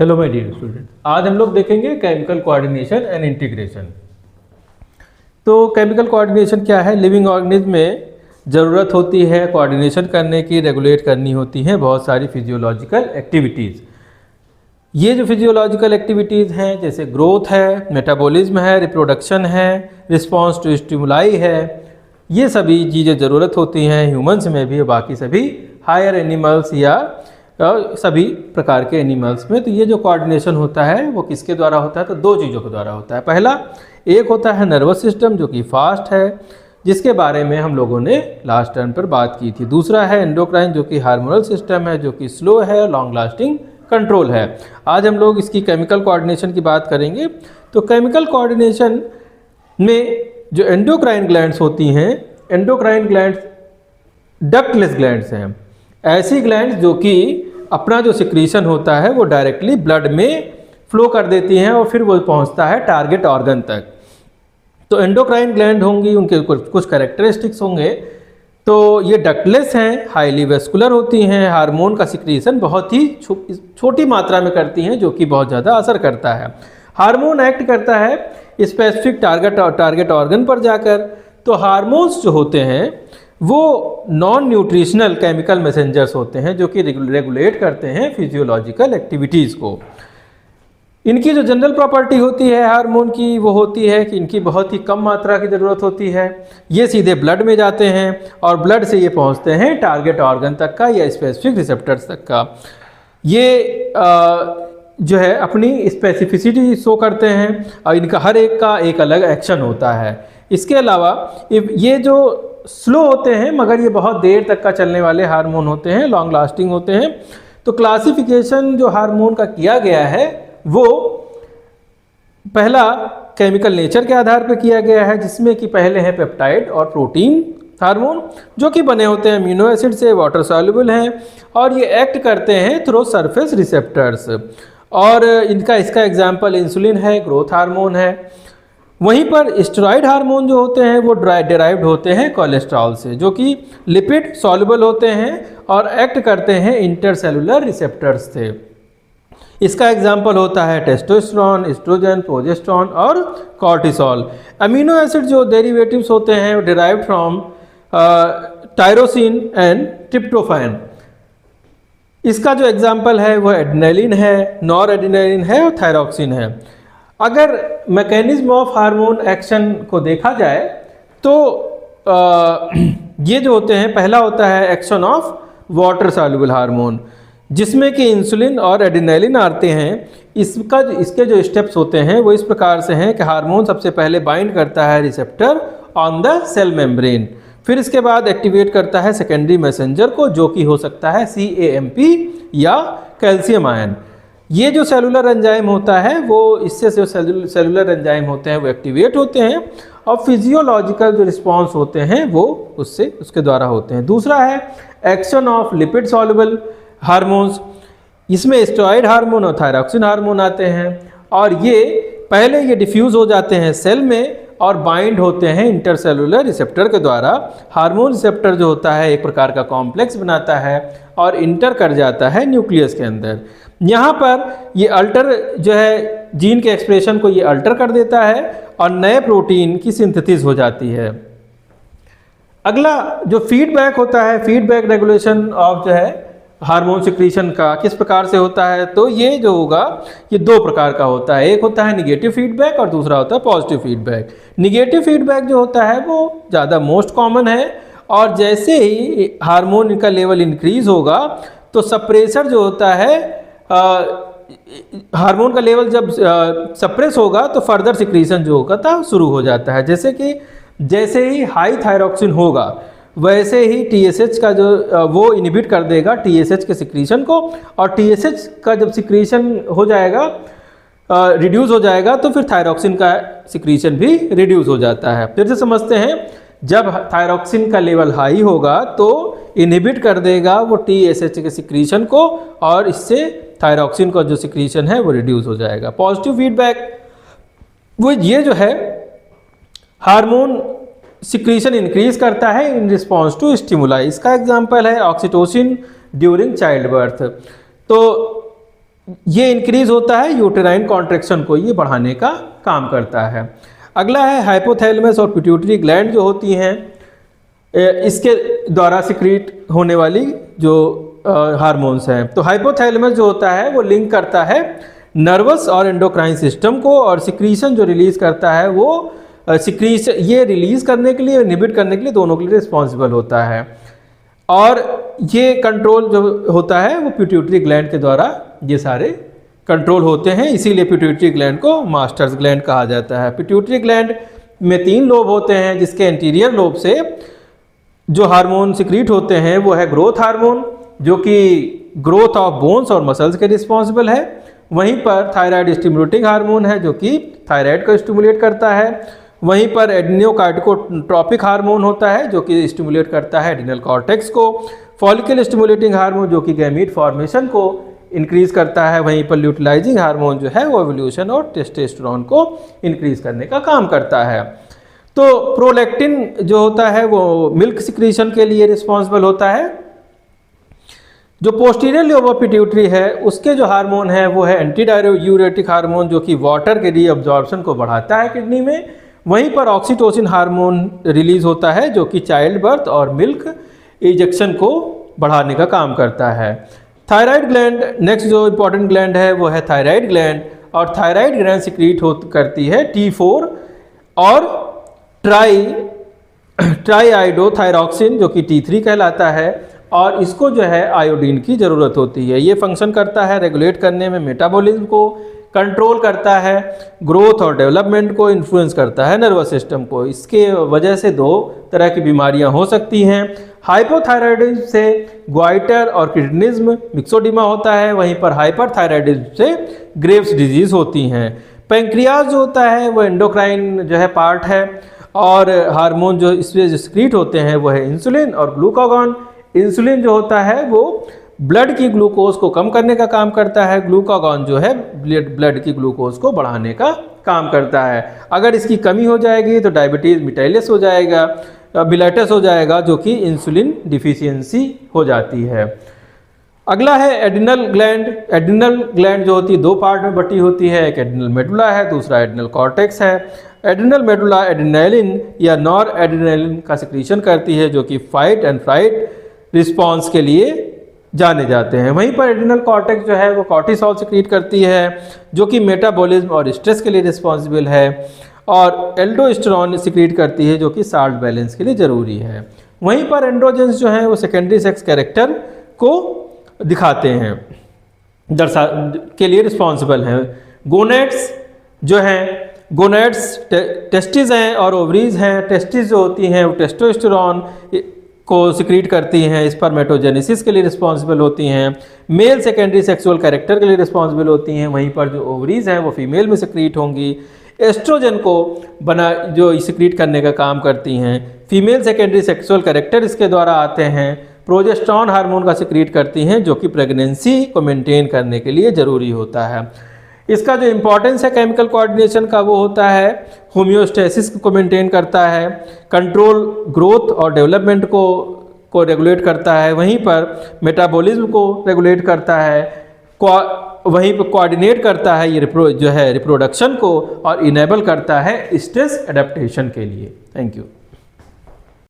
Hello my dear student, आज हम लोग देखेंगे केमिकल कोऑर्डिनेशन एंड इंटीग्रेशन। तो केमिकल कोऑर्डिनेशन क्या है? लिविंग ऑर्गेनिज्म में ज़रूरत होती है कोऑर्डिनेशन करने की, रेगुलेट करनी होती हैं बहुत सारी फिजियोलॉजिकल एक्टिविटीज़। ये जो फिजियोलॉजिकल एक्टिविटीज़ हैं जैसे ग्रोथ है, मेटाबॉलिज्म है, रिप्रोडक्शन है, रिस्पॉन्स टू स्टिमुलाई है, ये सभी चीज़ें ज़रूरत होती हैं ह्यूमंस में भी, बाकी सभी हायर एनिमल्स या सभी प्रकार के एनिमल्स में। तो ये जो कोऑर्डिनेशन होता है वो किसके द्वारा होता है? तो दो चीज़ों के द्वारा होता है। पहला एक होता है नर्वस सिस्टम जो कि फास्ट है, जिसके बारे में हम लोगों ने लास्ट टर्म पर बात की थी। दूसरा है एंडोक्राइन जो कि हार्मोनल सिस्टम है, जो कि स्लो है, लॉन्ग लास्टिंग कंट्रोल है। आज हम लोग इसकी केमिकल कोऑर्डिनेशन की बात करेंगे। तो केमिकल कोऑर्डिनेशन में जो एंडोक्राइन ग्लैंड्स होती हैं, एंडोक्राइन ग्लैंड्स डक्टलेस ग्लैंड्स हैं, ऐसी ग्लैंड्स जो कि अपना जो सिक्रीशन होता है वो डायरेक्टली ब्लड में फ्लो कर देती हैं और फिर वो पहुंचता है टारगेट ऑर्गन तक। तो एंडोक्राइन ग्लैंड होंगी, उनके कुछ कैरेक्टरिस्टिक्स होंगे। तो ये डक्टलेस हैं, हाईली वेस्कुलर होती हैं, हार्मोन का सिक्रीशन बहुत ही छोटी मात्रा में करती हैं जो कि बहुत ज़्यादा असर करता है। हार्मोन एक्ट करता है स्पेसिफिक टारगेट ऑर्गन पर जाकर। तो हार्मोन्स जो होते हैं वो नॉन न्यूट्रिशनल केमिकल मैसेंजर्स होते हैं जो कि रेगुलेट करते हैं फिजियोलॉजिकल एक्टिविटीज़ को। इनकी जो जनरल प्रॉपर्टी होती है हार्मोन की, वो होती है कि इनकी बहुत ही कम मात्रा की ज़रूरत होती है। ये सीधे ब्लड में जाते हैं और ब्लड से ये पहुंचते हैं टारगेट ऑर्गन तक का या स्पेसिफिक रिसेप्टर्स तक का। ये जो है अपनी स्पेसिफिसिटी शो करते हैं और इनका हर एक का एक अलग एक्शन होता है। इसके अलावा ये जो स्लो होते हैं मगर ये बहुत देर तक का चलने वाले हार्मोन होते हैं, लॉन्ग लास्टिंग होते हैं। तो क्लासिफिकेशन जो हार्मोन का किया गया है वो पहला केमिकल नेचर के आधार पर किया गया है, जिसमें कि पहले है पेप्टाइड और प्रोटीन हार्मोन जो कि बने होते हैं अमीनो एसिड से, वाटर सॉल्युबल हैं और ये एक्ट करते हैं थ्रू सरफेस रिसेप्टर्स। और इसका एग्जाम्पल इंसुलिन है, ग्रोथ हार्मोन है। वहीं पर स्टेरॉइड हार्मोन जो होते हैं वो डेराइव्ड होते हैं कोलेस्ट्रॉल से, जो कि लिपिड सॉल्युबल होते हैं और एक्ट करते हैं इंटरसेलुलर रिसेप्टर्स से। इसका एग्जाम्पल होता है टेस्टोस्टेरोन, एस्ट्रोजन, प्रोजेस्टेरोन और कॉर्टिसोल। अमीनो एसिड जो डेरिवेटिव्स होते हैं वो derived from tyrosine and tryptophan. इसका जो एग्जाम्पल है वो एड्रेनलिन है, नॉर एड्रेनलिन है और थायरॉक्सिन है। अगर मैकेनिज्म ऑफ हार्मोन एक्शन को देखा जाए तो ये जो होते हैं, पहला होता है action of water soluble hormone, जिसमें कि इंसुलिन और एड्रेनलिन आते हैं। इसके जो स्टेप्स होते हैं वो इस प्रकार से हैं कि हार्मोन सबसे पहले बाइंड करता है receptor on the cell membrane, फिर इसके बाद एक्टिवेट करता है सेकेंडरी मैसेंजर को जो कि हो सकता है CAMP या कैल्शियम आयन। ये जो सेलुलर एंजाइम होता है वो इससे जो सेलुलर एंजाइम होते हैं वो एक्टिवेट होते हैं और फिजियोलॉजिकल जो रिस्पॉन्स होते हैं वो उसके द्वारा होते हैं। दूसरा है action of lipid soluble hormones. इसमें स्टेरॉइड हार्मोन और थायरॉक्सिन हार्मोन आते हैं और ये डिफ्यूज़ हो जाते हैं सेल में और बाइंड होते हैं इंटरसेलुलर रिसेप्टर के द्वारा। हार्मोन रिसेप्टर जो होता है एक प्रकार का कॉम्प्लेक्स बनाता है और इंटर कर जाता है न्यूक्लियस के अंदर। यहाँ पर ये अल्टर जो है जीन के एक्सप्रेशन को ये अल्टर कर देता है और नए प्रोटीन की सिंथेसिस हो जाती है। अगला जो फीडबैक होता है, फीडबैक रेगुलेशन ऑफ जो है हार्मोन सिक्रीशन का किस प्रकार से होता है? तो ये जो होगा ये दो प्रकार का होता है। एक होता है निगेटिव फीडबैक और दूसरा होता है पॉजिटिव फीडबैक। निगेटिव फीडबैक जो होता है वो ज़्यादा मोस्ट कॉमन है और जैसे ही हार्मोन का लेवल इंक्रीज होगा तो सप्रेसर जो होता है, हार्मोन का लेवल जब सप्रेस होगा तो फर्दर सिक्रीशन जो होगा था शुरू हो जाता है। जैसे ही हाई थायरॉक्सिन होगा वैसे ही TSH का जो वो इनहिबिट कर देगा TSH के सिक्रीशन को और TSH का जब सिक्रीशन हो जाएगा, रिड्यूस हो जाएगा तो फिर थायरॉक्सिन का सिक्रीशन भी रिड्यूस हो जाता है। फिर से समझते हैं, जब थायरॉक्सिन का लेवल हाई होगा तो इनहिबिट कर देगा वो TSH के सिक्रीशन को और इससे थायरॉक्सिन का जो सिक्रीशन है वो रिड्यूस हो जाएगा। पॉजिटिव फीडबैक वो ये जो है हार्मोन सिक्रीशन इंक्रीज करता है इन रिस्पॉन्स टू स्टिमुलाई। इसका एग्जांपल है ऑक्सीटोसिन ड्यूरिंग चाइल्ड बर्थ। तो ये इंक्रीज होता है यूटेराइन कॉन्ट्रैक्शन को ये बढ़ाने का काम करता है। अगला है हाइपोथैलेमस और पिट्यूटरी ग्लैंड जो होती हैं, इसके द्वारा सिक्रीट होने वाली जो हार्मोन्स हैं। तो हाइपोथैलेमस जो होता है वो लिंक करता है नर्वस और एंडोक्राइन सिस्टम को, और सिक्रीशन जो रिलीज करता है वो सिक्रीशन ये रिलीज करने के लिए और इनहिबिट करने के लिए दोनों के लिए रिस्पॉन्सिबल होता है। और ये कंट्रोल जो होता है वो पिट्यूटरी ग्लैंड के द्वारा ये सारे कंट्रोल होते हैं, इसीलिए पिट्यूटरी ग्लैंड को मास्टर्स ग्लैंड कहा जाता है। पिट्यूटरी ग्लैंड में 3 लोब होते हैं, जिसके एंटीरियर लोब से जो हार्मोन सिक्रीट होते हैं वो है ग्रोथ हार्मोन, जो कि ग्रोथ ऑफ बोन्स और मसल्स के रिस्पॉन्सिबल है। वहीं पर थायराइड स्टिमुलेटिंग हार्मोन है जो कि थायराइड को स्टिमुलेट करता है। वहीं पर एडिनोकार्टिकोट्रोपिक हार्मोन होता है जो कि स्टिमुलेट करता है एडिनल कॉर्टेक्स को। फॉलिकल स्टिमुलेटिंग हार्मोन जो कि गैमीट फॉर्मेशन को इंक्रीज करता है। वहीं पर ल्यूटिलाइजिंग हार्मोन जो है वो ओव्यूलेशन और टेस्टोस्टेरोन को इंक्रीज करने का काम करता है। तो प्रोलैक्टिन जो होता है वो मिल्क सिक्रीशन के लिए रिस्पॉन्सिबल होता है। जो पोस्टीरियर लोब ऑफ पिट्यूटरी है उसके जो हार्मोन है वो है एंटी डाययूरेटिक हार्मोन, जो कि वाटर के रीअब्जॉर्प्शन को बढ़ाता है किडनी में। वहीं पर ऑक्सीटोसिन हार्मोन रिलीज होता है जो कि चाइल्ड बर्थ और मिल्क इजेक्शन को बढ़ाने का काम करता है। थायराइड ग्लैंड नेक्स्ट जो इंपॉर्टेंट ग्लैंड है वो है थायराइड ग्लैंड, और थायराइड ग्लैंड सिक्रीट करती है T4 और ट्राईआइडोथायरॉक्सिन जो कि T3 कहलाता है, और इसको जो है आयोडीन की ज़रूरत होती है। ये फंक्शन करता है रेगुलेट करने में मेटाबॉलिज्म को, कंट्रोल करता है ग्रोथ और डेवलपमेंट को, इन्फ्लुएंस करता है नर्वस सिस्टम को। इसके वजह से 2 तरह की बीमारियां हो सकती हैं। हाइपोथायराइडिज्म से ग्वाइटर और क्रिटिनिज्म मिक्सोडिमा होता है। वहीं पर हाइपरथायराइडिज्म से ग्रेव्स डिजीज होती हैं। पैंक्रियाज जो होता है वो एंडोक्राइन जो है पार्ट है, और हार्मोन जो इसमें जो सिक्रीट होते हैं वो है इंसुलिन और ग्लूकागॉन। इंसुलिन जो होता है वो ब्लड की ग्लूकोज को कम करने का काम करता है। ग्लूकागॉन जो है ब्लड की ग्लूकोज को बढ़ाने का काम करता है। अगर इसकी कमी हो जाएगी तो डायबिटीज़ मिटाइलस हो जाएगा, मिलेटस हो जाएगा, जो कि इंसुलिन डिफिशियंसी हो जाती है। अगला है एडिनल ग्लैंड। एडिनल ग्लैंड जो होती है 2 पार्ट में बटी होती है, एक एडिनल मेडुला है, दूसरा एडिनल कॉर्टेक्स है। एडिनल मेडुला एड्रेनालिन या नॉर एड्रेनालिन का सिक्रीशन करती है जो कि फाइट एंड फ्लाइट रिस्पॉन्स के लिए जाने जाते हैं। वहीं पर एडिनल कॉर्टेक्स जो है वो कॉर्टिसोल सिक्रीट करती है जो कि मेटाबॉलिज्म और स्ट्रेस के लिए रिस्पॉन्सिबल है, और एल्डोस्टेरोन सिक्रीट करती है जो कि साल्ट बैलेंस के लिए ज़रूरी है। वहीं पर एंड्रोजेंस जो हैं वो सेकेंडरी सेक्स कैरेक्टर को दिखाते हैं, के लिए रिस्पॉन्सिबल हैं। गोनेट्स जो हैं, गोनेट्स टेस्टिस हैं और ओवरीज हैं। टेस्टिस जो होती हैं वो टेस्टोस्टेरोन को सिक्रीट करती हैं, स्पर्मेटोजेनेसिस के लिए रिस्पॉन्सिबल होती हैं। मेल सेकेंडरी सेक्सुअल कैरेक्टर के लिए रिस्पॉन्सिबल होती हैं। वहीं पर जो ओवरीज हैं वो फीमेल में सिक्रीट होंगी। एस्ट्रोजन को जो सिक्रीट करने का काम करती हैं। फीमेल सेकेंडरी सेक्सुअल कैरेक्टर इसके द्वारा आते हैं। प्रोजेस्टेरॉन हार्मोन का सिक्रीट करती हैं जो कि प्रेगनेंसी को मेंटेन करने के लिए ज़रूरी होता है। इसका जो इम्पॉर्टेंस है केमिकल कोऑर्डिनेशन का वो होता है होम्योस्टेसिस को मेंटेन करता है, कंट्रोल ग्रोथ और डेवलपमेंट को रेगुलेट करता है। वहीं पर मेटाबॉलिज्म को रेगुलेट करता है, वहीं पर कोऑर्डिनेट करता है ये जो है रिप्रोडक्शन को, और इनेबल करता है स्ट्रेस एडेप्टेशन के लिए। Thank you.